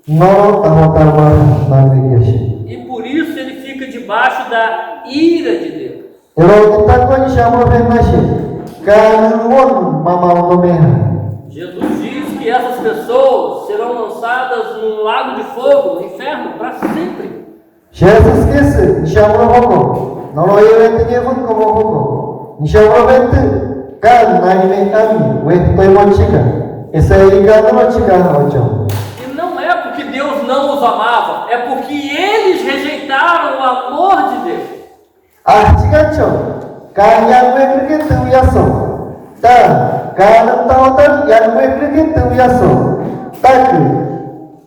Noro tahotarma nanwekiashi. E por isso ele fica debaixo da ira de Deus. Elo kitakon shamo fenashi. Kan won mama omeha. Jesus diz que essas pessoas serão lançadas num lago de fogo, no inferno, para sempre. Jesus kese shamro hoko. Noro yevente yevun como hoko. Shamro vente kan naime ami wetoi mochika. Essa é ligada no chica hojo. E não é porque Deus não os amava, é porque eles rejeitaram o amor de Deus. Chicacho. Kan yang wekike tu yaso. Ta kan tautan yang wekike tu yaso. Tak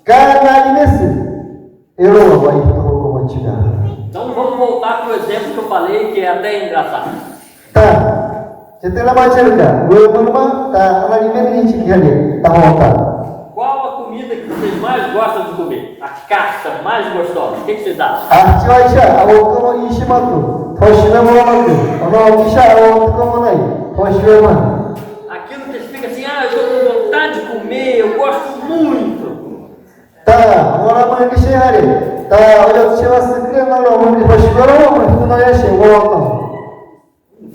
kan naime eu vai como chica. Então vamos voltar para o exemplo que eu falei, que é até engraçado. Ta setelah baca juga, gue berubah ta naime ni chikiane ta hota. Qual a comida que vocês mais gostam de comer? A carta mais gostosa. O que vocês acham? Chivaisha, awak kamu ishimatu. Toshime moramatu. Ono isha awak kamu nai. Toshime ma. Aquilo que fica assim, eu estou com vontade de comer, eu gosto muito. Ta, moramu kishe hari. Ta, olha chiva sekre nalo muni toshime mo kuno yashi moramu.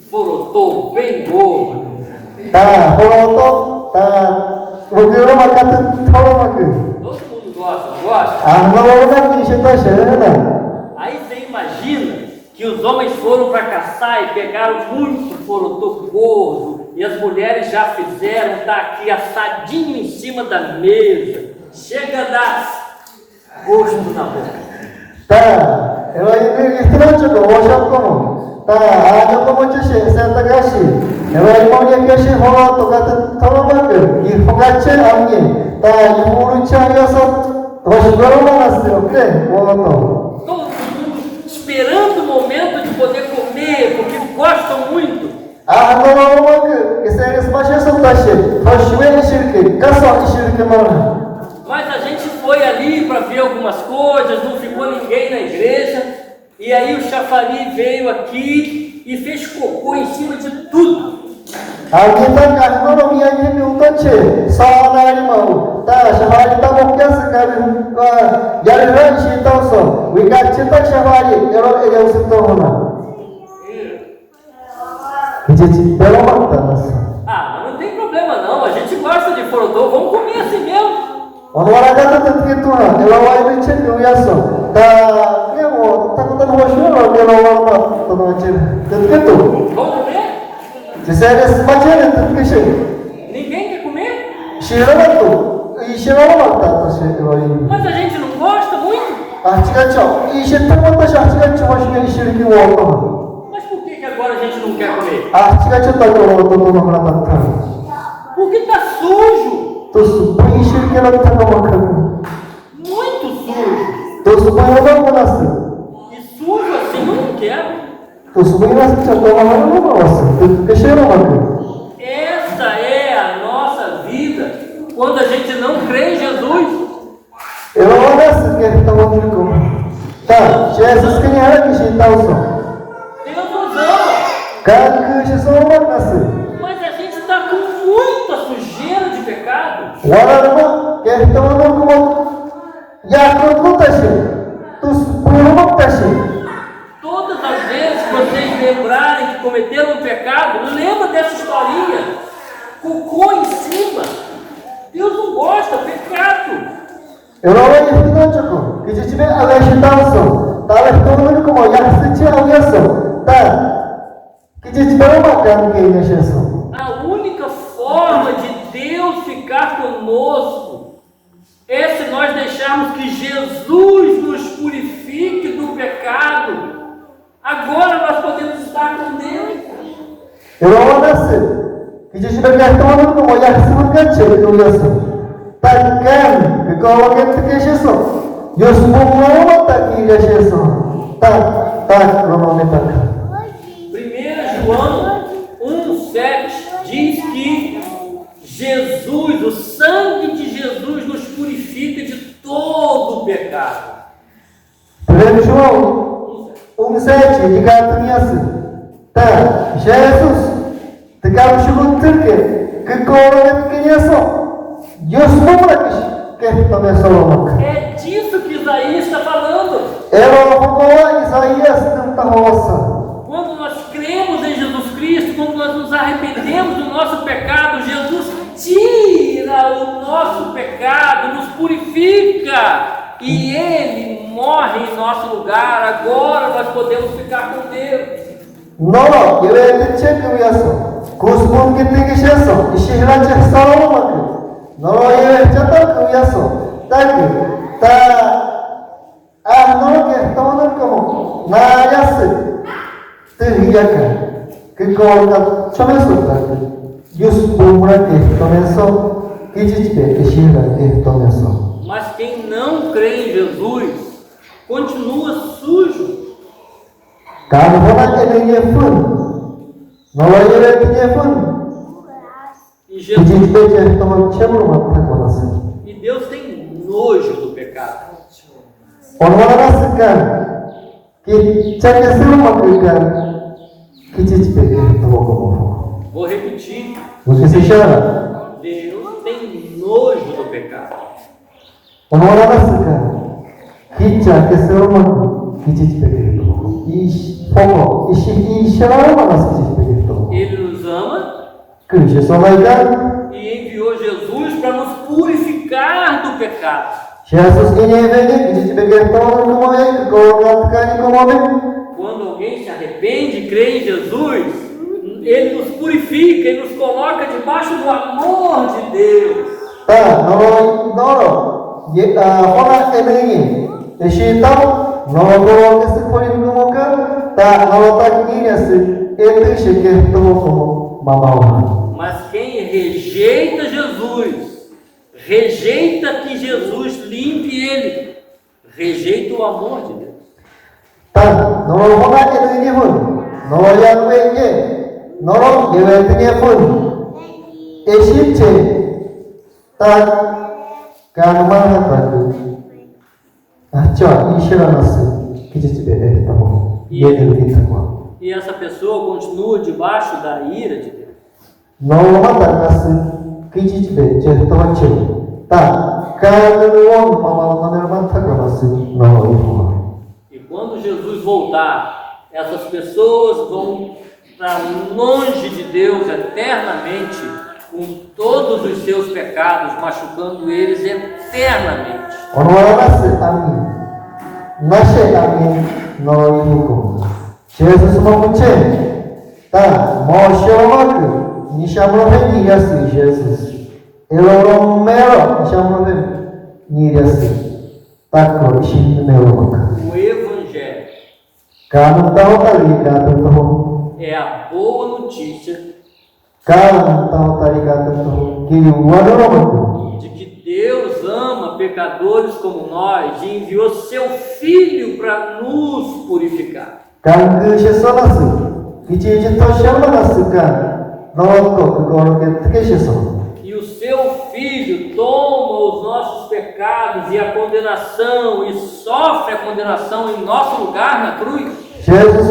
Forotô, bem gordo. Ta, horoto, ta, ukiro makatu toro maku. Todo mundo gosta, não gosta? Ahno kishe toshime. Aí você imagina que os homens foram para caçar e pegaram muito forotô gordo, e as mulheres já fizeram, tá aqui assadinho em cima da mesa, chega a dar gosto na boca. Ta, ela ini istirahat juga, workshop kamu. Ta, aja kamu cuci, saya tagasi. Ela mau dia kasi horo tu kata tolong aku, ini pengace amnya. Ta, ibu runcang yasa, terus berapa nasi, oke, mau Todo mundo esperando o momento de poder comer, porque gostam muito. não aku, saya ini semasa sentasi, terus ini shirki, kasar shirki mana? Mas a gente foi ali para ver algumas coisas, não ficou ninguém na igreja, e aí o chafariz veio aqui e fez cocô em cima de tudo. Kita kahno ni yang ini utace, sana ni mau. Ta, shahari ta mungkin sekali, jalan si tauso. Wikat cita shahari, kalau ia usut mana? Jadi belum tanas. Ah, mas não tem problema não, a gente gosta de forotô, vamos comer assim mesmo. Orang kata tentu ha, kalau awak ini cek biasa. Ta, dia mau takutan hoshur, kalau awak tu cek tentu. Vamos comer? Saya semacam tentu. Ninguém quer comer? Shirama tu, shirama tak tu shirama. Mas a gente não gosta muito. Chica cakap, ishit tak mata shah chica cuma shirki wala. Mas por que agora a gente não quer comer? Chica cakap tak kalau tu nak makan. Porque tá sujo. Tu supaya shirki nak tak makan. Muito sujo. Tu supaya orang manas. E sujo assim eu não quero. Tu supaya nasi cakap makan apa manas? Tu keshera makan. Essa é a nossa vida quando a gente não crê em Jesus. Eu não manas que kita makan ko. Ta, Jesus kini hari kisi tahu so. Deus nos ama. Kan kisi so manas. Mas a gente está com muita sujeira de pecado. Walau kita makan ko, ya kau tashi. Tu supaya tashi. Todas as vezes que vocês lembrarem que cometeram um pecado, lembra dessa historinha. Cocô em cima. Deus não gosta, pecado. Eu não vou dizer não, que se tiver alguém chitando, tá lá todo como já se tinha alguém só, tá? Que se tiver uma carne que ele achou. A única forma de Deus ficar conosco é se nós deixarmos que Jesus nos purifique do pecado. Agora nós podemos estar com Deus. Eu não vou dizer que se tiver cartão como já se não quer tirar do isso. Takkan kalau kita kesesok, Yesus mau tak kita kesesok, tak kalau kita. 1 João 1,7 diz que Jesus, o sangue de Jesus nos purifica de todo o pecado. 1 João 1,7 dikatakan 자, 예수스 tekam shukun terke kekoronet kenyaso yosmomrakish kehtomesolomaka. É disso que Isaías está falando. Elo hokoa Isaías tentahosa. Quando nós cremos em Jesus Cristo, quando nós nos arrependemos do nosso pecado, Jesus tira o nosso pecado, nos purifica e Ele morre em nosso lugar. Agora nós podemos ficar com Deus. No, yewe tchek wiyaso. Kuspun kitikisheso, ishihra chehsolomaka. No, yewe chatak wiyaso. Tak, no que toman como nayas. Teriyaka, que coloca começou Yus Bumra que começou, que te Shira que começou. Mas quem não crê em Jesus continua sujo. Carbonato ele é fun, não é fun. E Jesus e Deus tem nojo do pecado. Que Vou repetir. Você se chama? Deus tem nojo do pecado. Ele nos ama e enviou Jesus para nos purificar do pecado. Quando alguém se arrepende e crê em Jesus, Ele nos purifica e nos coloca debaixo do amor de Deus. Mas quem rejeita Jesus, rejeita que Jesus limpe ele, rejeita o amor de Deus. E essa pessoa continua debaixo da ira de Deus. E quando Jesus voltar, essas pessoas vão para longe de Deus eternamente, com todos os seus pecados, machucando eles eternamente. Jesus Jesus. O Evangelho é a boa notícia de que Deus ama pecadores como nós e enviou seu Filho para nos purificar. E o seu Filho toma os nossos pecados e a condenação e sofre a condenação em nosso lugar na cruz. Jesus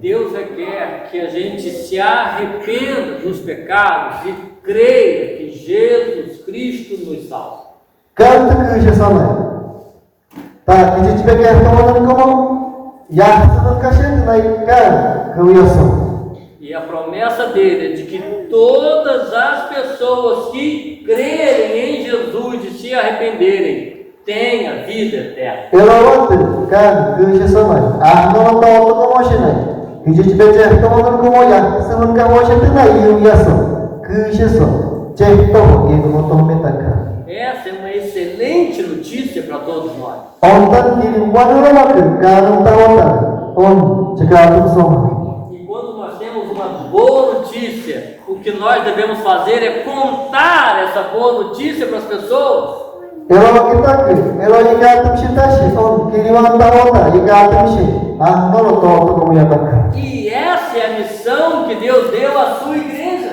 Deus requer que a gente se arrependa dos pecados e creia que Jesus Cristo nos salva. E a promessa dele é de que todas as pessoas que crerem em Jesus e se arrependerem tenham vida eterna. Essa é uma excelente notícia para todos nós. E quando nós temos uma boa notícia, o que nós devemos fazer é contar essa boa notícia para as pessoas. Arnolo to como ia tocar. E essa é a missão que Deus deu à sua igreja.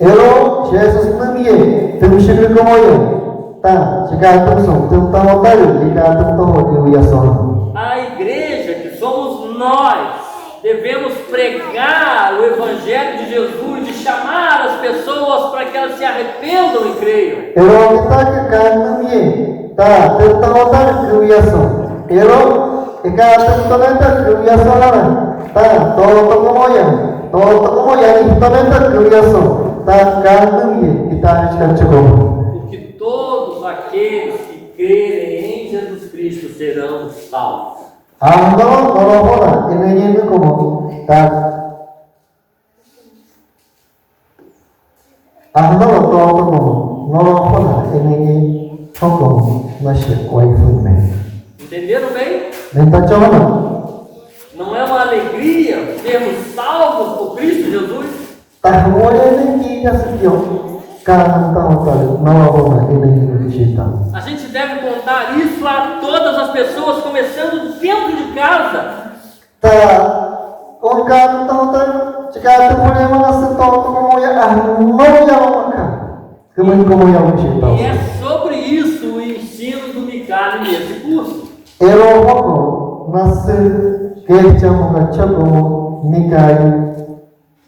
Elo Jesus nangye tumshir como ia. Tá, jika tumsum tumtau taru jika tumtau dia sona. A igreja, que somos nós, devemos pregar o Evangelho de Jesus, de chamar as pessoas para que elas se arrependam e creiam. Elo kita ke kanangye ta tumtau taru dia sona. Elo ika tumtau taru dia sona. Tá, todo como ia implementa dia sona. Tá, kanangye kita harus cukup. Porque todos aqueles que crerem em Jesus Cristo serão salvos. Arnolo norofona ini como tá. Arnolo to como norofona ini como nasce o iFume. Entenderam bem? Nenta chama. Não é uma alegria sermos salvos por Cristo Jesus? Tá moia nem que assim kan tahu norofona ini kita. A gente deve contar isso a todas as pessoas, começando dentro de casa. Tá, on kan tahu jika tu boleh mengasih tahu como ya Arnolo maka. Como ya kita. E é sobre isso o ensino do Micali nesse curso. Erohoko nasce que chama como Mikai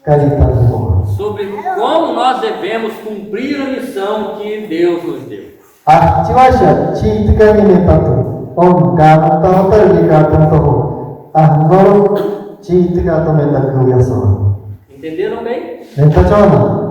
Karitamo. Sobre como nós devemos cumprir a missão que Deus nos deu. Artivasha chitkani metatu. On kan tahu terlihat tahu. Arnolo chitka to metaku yaso. Entenderam bem? Nenta chama.